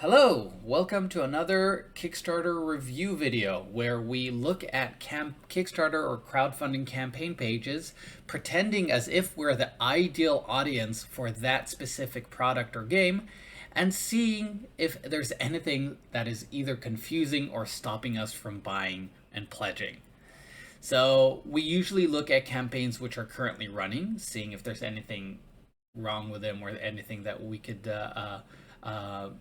Hello, welcome to another Kickstarter review video where we look at Kickstarter or crowdfunding campaign pages, pretending as if we're the ideal audience for that specific product or game, and seeing if there's anything that is either confusing or stopping us from buying and pledging. So we usually look at campaigns which are currently running, seeing if there's anything wrong with them or anything that we could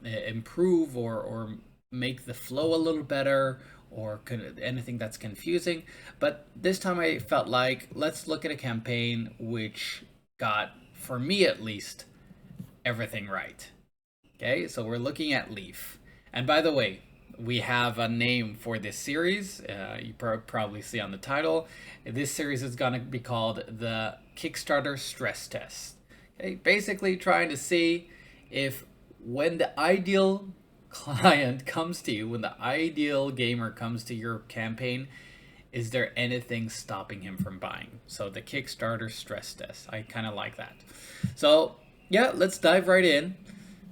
improve or make the flow a little better or anything that's confusing. But this time I felt like let's look at a campaign which got, for me at least, everything right. Okay, so we're looking at Leaf. And by the way, we have a name for this series. You probably see on the title. This series is going to be called the Kickstarter Stress Test. Okay, basically trying to see if when the ideal client comes to you, when the ideal gamer comes to your campaign, is there anything stopping him from buying? So the Kickstarter Stress Test. I kind of like that. So yeah, let's dive right in.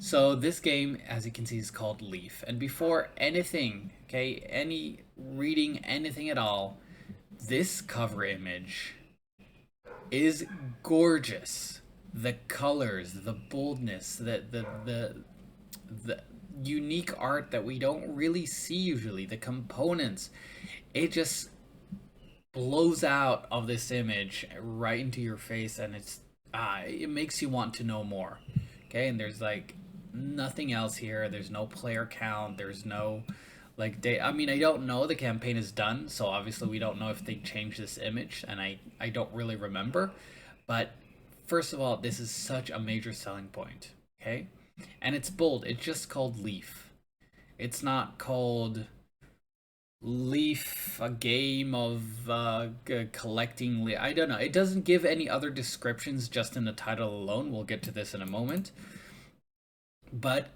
So this game, as you can see, is called Leaf. And before anything, okay, reading anything at all, this cover image is gorgeous. The colors, the boldness, the unique art that we don't really see usually, the components, it just blows out of this image right into your face, and it makes you want to know more. Okay, and there's like nothing else here. There's no player count. There's no like day. I mean, I don't know. The campaign is done, so obviously we don't know if they changed this image, and I don't really remember. But first of all, this is such a major selling point. Okay, and it's bold. It's just called Leaf. It's not called Leaf, a game of collecting. I don't know. It doesn't give any other descriptions just in the title alone. We'll get to this in a moment. But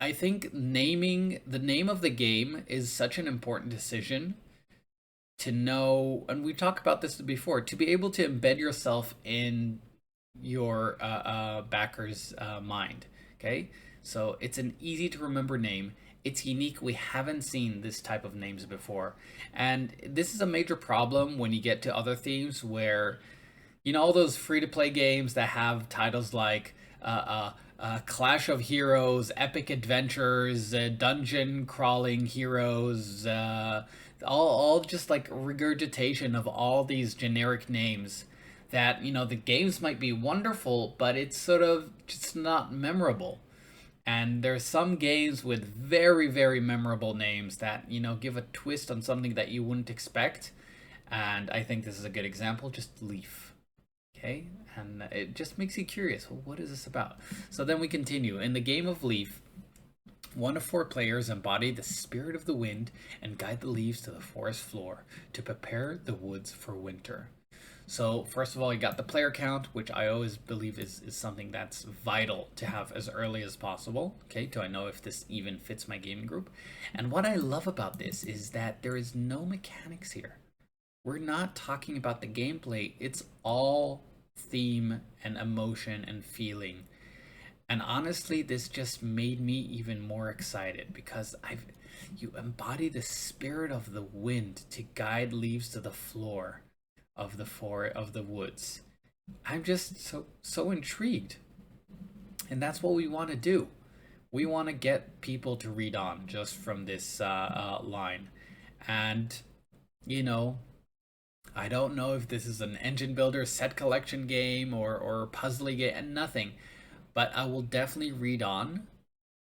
I think naming the name of the game is such an important decision to know, and we talked about this before, to be able to embed yourself in your backer's mind. Okay, so it's an easy to remember name. It's unique. We haven't seen this type of names before, and this is a major problem when you get to other themes where, all those free to play games that have titles like Clash of Heroes, Epic Adventures, Dungeon Crawling Heroes, all just like regurgitation of all these generic names that, the games might be wonderful, but it's sort of just not memorable. And there's some games with very, very memorable names that, give a twist on something that you wouldn't expect. And I think this is a good example, just Leaf. Okay, and it just makes you curious. Well, what is this about? So then we continue. In the game of Leaf, 1 of 4 players embody the spirit of the wind and guide the leaves to the forest floor to prepare the woods for winter. So first of all, you got the player count, which I always believe is something that's vital to have as early as possible. Okay, do I know if this even fits my gaming group? And what I love about this is that there is no mechanics here. We're not talking about the gameplay. It's all theme and emotion and feeling. And honestly, this just made me even more excited because you embody the spirit of the wind to guide leaves to the floor of the woods. I'm just so intrigued. And that's what we want to do. We want to get people to read on just from this line. And I don't know if this is an engine builder set collection game or puzzly game, and nothing. But I will definitely read on,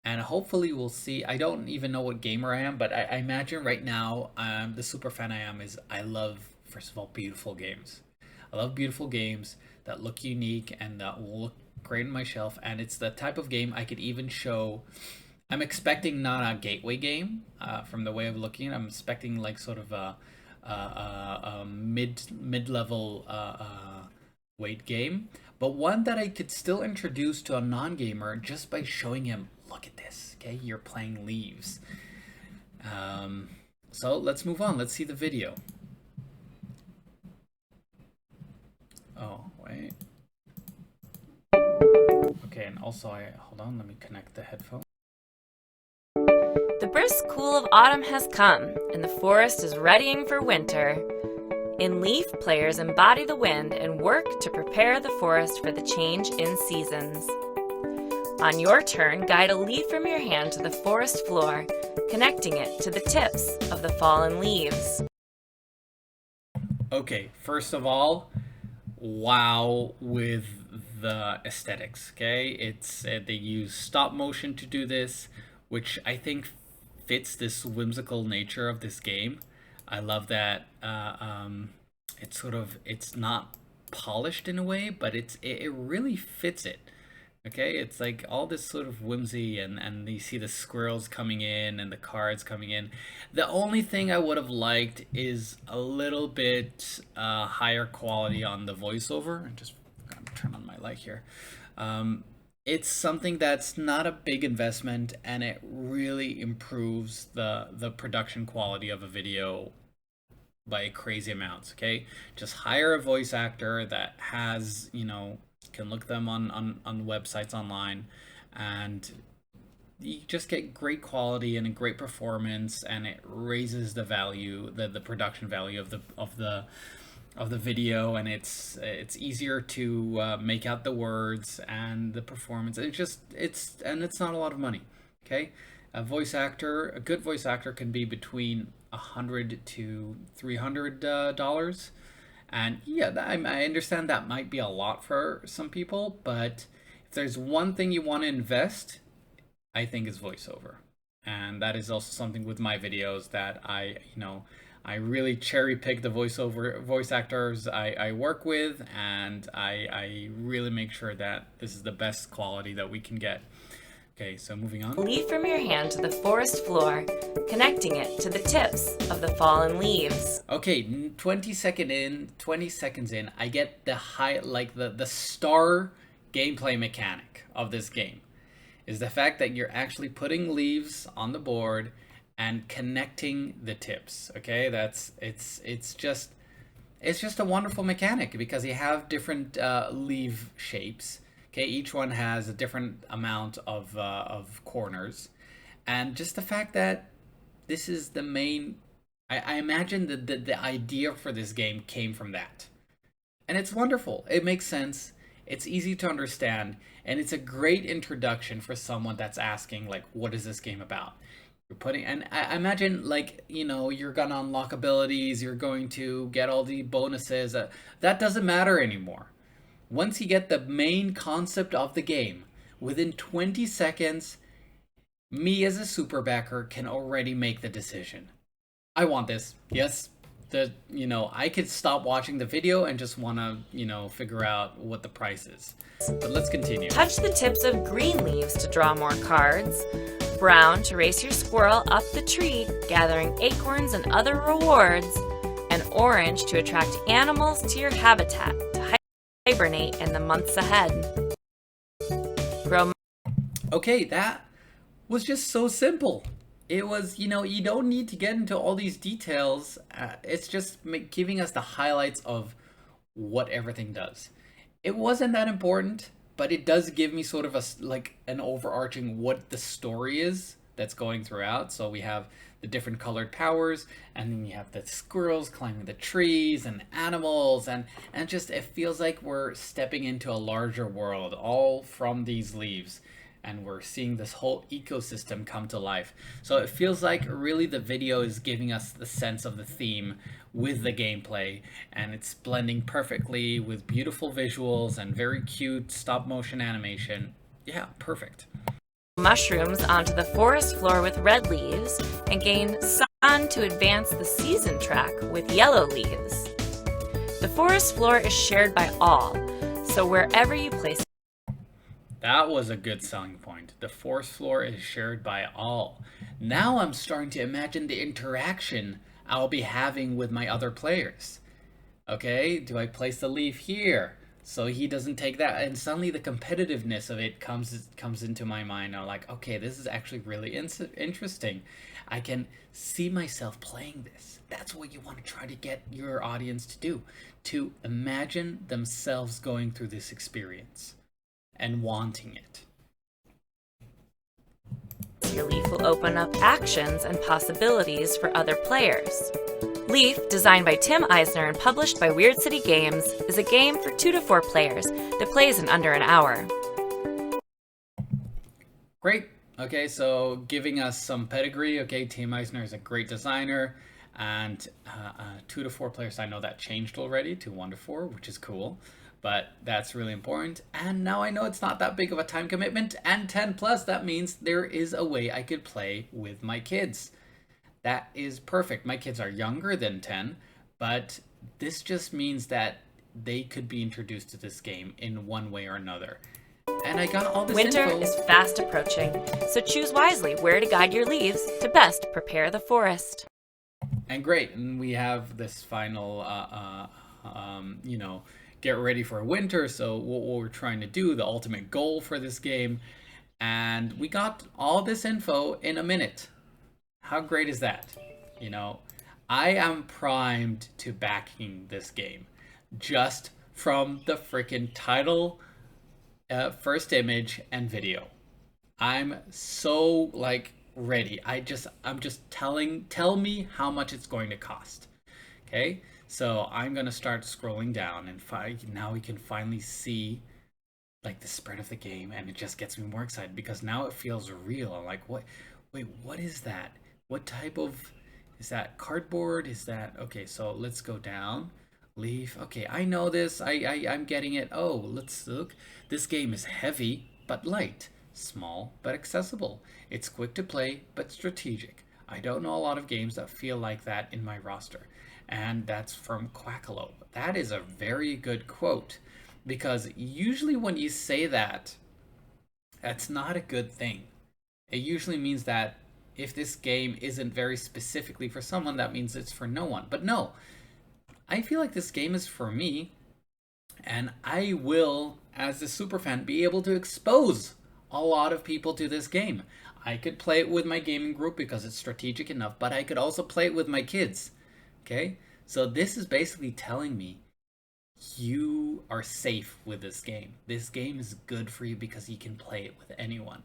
and hopefully we'll see. I don't even know what gamer I am, but I imagine right now, the super fan I am is I love, first of all, beautiful games. I love beautiful games that look unique and that will look great on my shelf. And it's the type of game I could even show. I'm expecting not a gateway game, from the way of looking. I'm expecting like sort of a mid-level weight game, but one that I could still introduce to a non-gamer just by showing him, look at this. Okay, you're playing Leaves. So let's move on. Let's see the video. Oh, wait. Okay, and also hold on, let me connect the headphone. The brisk cool of autumn has come, and the forest is readying for winter. In Leaf, players embody the wind and work to prepare the forest for the change in seasons. On your turn, guide a leaf from your hand to the forest floor, connecting it to the tips of the fallen leaves. Okay, first of all, wow with the aesthetics, okay? They use stop motion to do this, which I think fits this whimsical nature of this game. I love that it's not polished in a way, but it really fits it. Okay, it's like all this sort of whimsy, and you see the squirrels coming in and the cards coming in. The only thing I would have liked is a little bit higher quality on the voiceover. And just gotta turn on my light here. It's something that's not a big investment, and it really improves the production quality of a video by crazy amounts. Okay, just hire a voice actor that has, can look them on websites online, and you just get great quality and a great performance, and it raises the value, the production value of the video, and it's easier to make out the words and the performance. It's not a lot of money. Okay, a good voice actor can be between $100 to $300. And yeah, I understand that might be a lot for some people, but if there's one thing you want to invest, I think is voiceover. And that is also something with my videos that I really cherry pick the voice actors I work with, and I really make sure that this is the best quality that we can get. Okay, so moving on. Leaf from your hand to the forest floor, connecting it to the tips of the fallen leaves. Okay, 20 seconds in, I get the star gameplay mechanic of this game is the fact that you're actually putting leaves on the board and connecting the tips. Okay, it's just a wonderful mechanic because you have different leaf shapes. Okay, each one has a different amount of corners, and just the fact that this is the main, I imagine that the idea for this game came from that, and it's wonderful. It makes sense. It's easy to understand, and it's a great introduction for someone that's asking, like, what is this game about? And I imagine, like, you're gonna unlock abilities, you're going to get all the bonuses. That doesn't matter anymore. Once you get the main concept of the game, within 20 seconds, me as a super backer can already make the decision. I want this. Yes, I could stop watching the video and just want to, figure out what the price is. But let's continue. Touch the tips of green leaves to draw more cards, brown to race your squirrel up the tree, gathering acorns and other rewards, and orange to attract animals to your habitat to hibernate in the months ahead. Okay, that was just so simple. It was, you don't need to get into all these details. It's just giving us the highlights of what everything does. It wasn't that important, but it does give me sort of an overarching what the story is that's going throughout. So we have the different colored powers, and then you have the squirrels climbing the trees and animals, and just it feels like we're stepping into a larger world all from these leaves, and we're seeing this whole ecosystem come to life. So it feels like really the video is giving us the sense of the theme with the gameplay, and it's blending perfectly with beautiful visuals and very cute stop motion animation. Yeah, perfect. Mushrooms onto the forest floor with red leaves, and gain sun to advance the season track with yellow leaves. The forest floor is shared by all, so wherever you place. That was a good selling point. The forest floor is shared by all. Now I'm starting to imagine the interaction I'll be having with my other players. Okay, do I place the leaf here so he doesn't take that? And suddenly the competitiveness of it comes into my mind. I'm like, okay, this is actually really interesting. I can see myself playing this. That's what you want to try to get your audience to do, to imagine themselves going through this experience and wanting it. Your leaf will open up actions and possibilities for other players. Leaf, designed by Tim Eisner and published by Weird City Games, is a game for 2 to 4 players that plays in under an hour. Great. Okay, so giving us some pedigree. Okay, Tim Eisner is a great designer, and 2 to 4 players. I know that changed already to 1 to 4, which is cool, but that's really important. And now I know it's not that big of a time commitment, and 10 plus, that means there is a way I could play with my kids. That is perfect. My kids are younger than 10, but this just means that they could be introduced to this game in one way or another. And I got all this Winter info. is fast approaching, so choose wisely where to guide your leaves to best prepare the forest. And great, and we have this final, get ready for winter. So what we're trying to do, the ultimate goal for this game, and we got all this info in a minute. How great is that? I am primed to backing this game just from the freaking title, first image, and video. I'm so ready. Tell me how much it's going to cost. Okay, so I'm gonna start scrolling down, and now we can finally see the spread of the game, and it just gets me more excited because now it feels real. I'm like, what? Wait, what is that? What type of, is that cardboard? Is that, okay, so let's go down. Leaf, okay, I know this, I'm getting it. Oh, let's look. This game is heavy, but light. Small, but accessible. It's quick to play, but strategic. I don't know a lot of games that feel like that in my roster. And that's from Quackalope. That is a very good quote, because usually when you say that, that's not a good thing. It usually means that if this game isn't very specifically for someone, that means it's for no one. But no, I feel like this game is for me, and I will, as a superfan, be able to expose a lot of people to this game. I could play it with my gaming group because it's strategic enough, but I could also play it with my kids. Okay? So this is basically telling me you are safe with this game. This game is good for you because you can play it with anyone.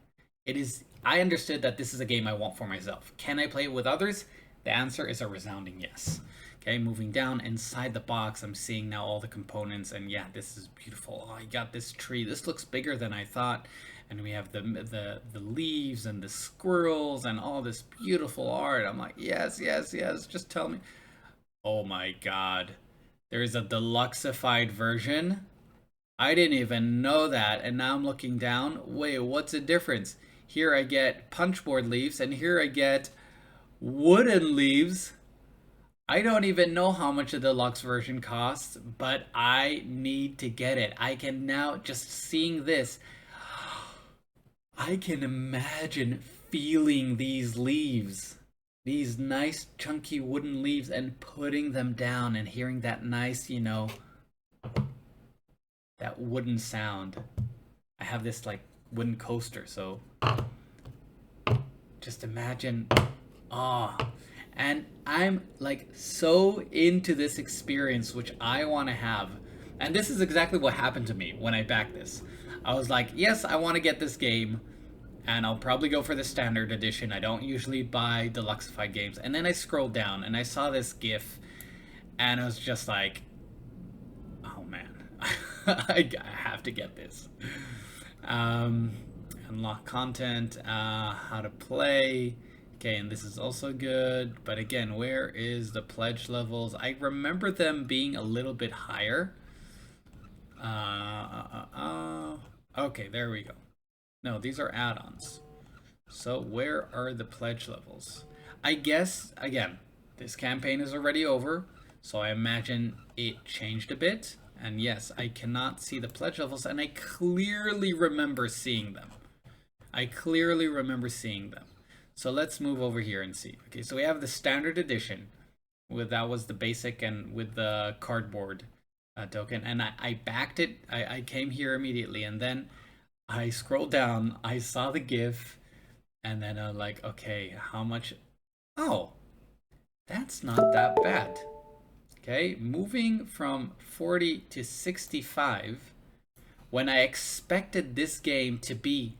I understood that this is a game I want for myself. Can I play it with others? The answer is a resounding yes. Okay, moving down inside the box, I'm seeing now all the components, and yeah, this is beautiful. Oh, I got this tree. This looks bigger than I thought. And we have the leaves and the squirrels and all this beautiful art. I'm like, yes, yes, yes, just tell me. Oh my god. There is a deluxeified version. I didn't even know that, and now I'm looking down. Wait, what's the difference? Here I get punchboard leaves, and here I get wooden leaves. I don't even know how much the deluxe version costs, but I need to get it. I can now, just seeing this, I can imagine feeling these leaves, these nice chunky wooden leaves, and putting them down and hearing that nice, that wooden sound. I have this wooden coaster, so just imagine. And I'm so into this experience, which I want to have. And this is exactly what happened to me when I backed this. I was like, yes, I want to get this game, and I'll probably go for the standard edition. I don't usually buy deluxeified games. And then I scrolled down and I saw this GIF, and I was just like, oh man, I have to get this. Unlock content, how to play. Okay, and this is also good. But again, where is the pledge levels? I remember them being a little bit higher. Okay, there we go. No, these are add-ons. So where are the pledge levels? I guess, again, this campaign is already over, so I imagine it changed a bit. And yes, I cannot see the pledge levels, and I clearly remember seeing them. So let's move over here and see. Okay, so we have the standard edition. That was the basic and with the cardboard token. And I backed it. I came here immediately, and then I scrolled down. I saw the GIF, and then I'm like, okay, how much? Oh, that's not that bad. Okay, moving from 40 to 65, when I expected this game to be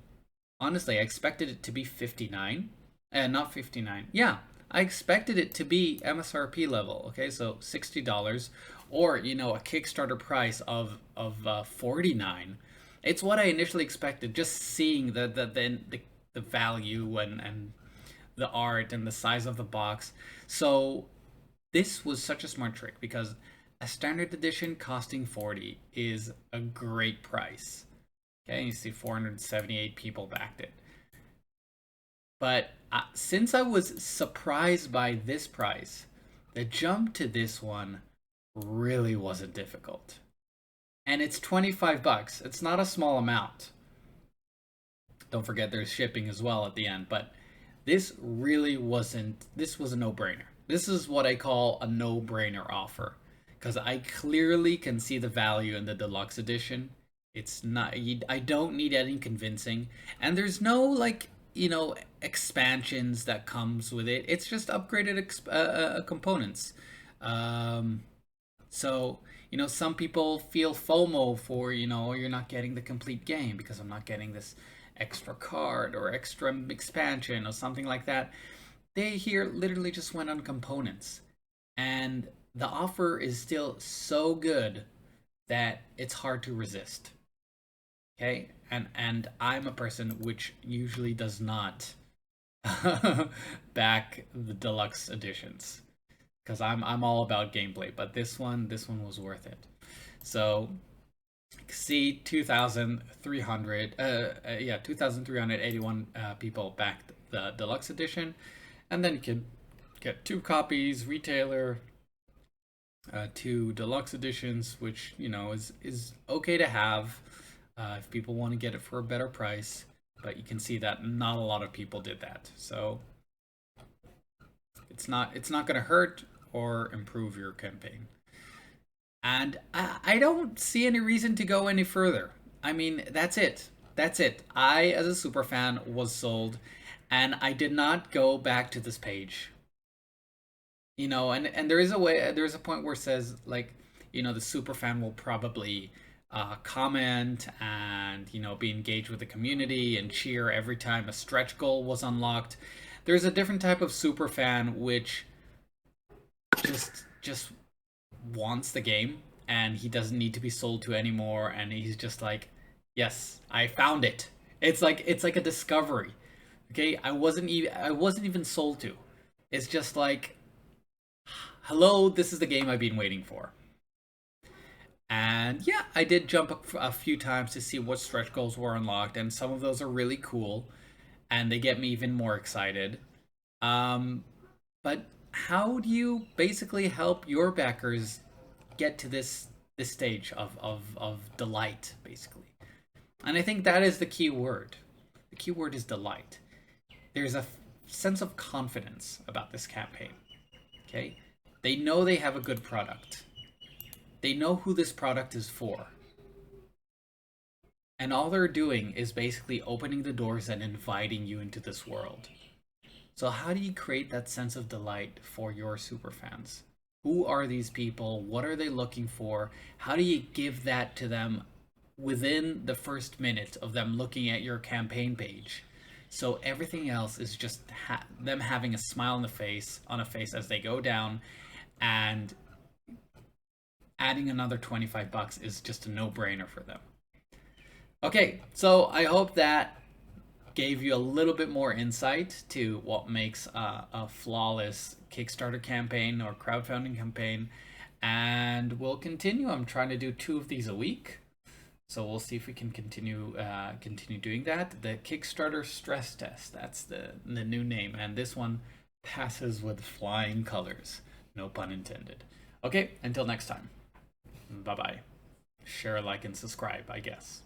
honestly, I expected it to be 59, and not 59. Yeah, I expected it to be MSRP level. Okay, so $60, or a Kickstarter price of 49. It's what I initially expected. Just seeing the value and the art and the size of the box. So this was such a smart trick because a standard edition costing 40 is a great price. Okay, you see 478 people backed it. But since I was surprised by this price, the jump to this one really wasn't difficult. And it's 25 bucks. It's not a small amount. Don't forget there's shipping as well at the end, but this really wasn't, this was a no-brainer. This is what I call a no-brainer offer because I clearly can see the value in the deluxe edition. It's not, I don't need any convincing, and there's no like expansions that comes with it. It's just upgraded components. Um, so some people feel FOMO for you're not getting the complete game because I'm not getting this extra card or extra expansion or something like that. They here literally just went on components, and the offer is still so good that it's hard to resist. Okay, and I'm a person which usually does not back the deluxe editions because I'm all about gameplay, but this one was worth it. So see 2,300 yeah 2,381 people backed the deluxe edition, and then you can get two copies retailer, two deluxe editions, which is okay to have if people want to get it for a better price. But you can see that not a lot of people did that, so it's not going to hurt or improve your campaign. And I don't see any reason to go any further. I mean, that's it. That's it. I, as a super fan, was sold, and I did not go back to this page. And there is a way. There is a point where it says like, the super fan will probably comment and be engaged with the community and cheer every time a stretch goal was unlocked. There's a different type of super fan which just wants the game and he doesn't need to be sold to anymore, and he's just like, yes, I found it. It's like a discovery. Okay, I wasn't even sold to. It's just like, hello, this is the game I've been waiting for. And yeah, I did jump a few times to see what stretch goals were unlocked, and some of those are really cool and they get me even more excited. um but how do you basically help your backers get to this stage of delight, basically? And I think that is the key word. The key word is delight. There's a sense of confidence about this campaign. Okay, they know they have a good product. They know who this product is for, and all they're doing is basically opening the doors and inviting you into this world. So how do you create that sense of delight for your super fans? Who are these people? What are they looking for? How do you give that to them within the first minute of them looking at your campaign page? So everything else is just them having a smile on a face as they go down, and adding another 25 bucks is just a no-brainer for them. Okay, so I hope that gave you a little bit more insight to what makes a flawless Kickstarter campaign or crowdfunding campaign. And we'll continue. I'm trying to do 2 of these a week, so we'll see if we can continue doing that. The Kickstarter Stress Test, that's the new name, and this one passes with flying colors. No pun intended. Okay, until next time. Bye-bye. Share, like, and subscribe, I guess.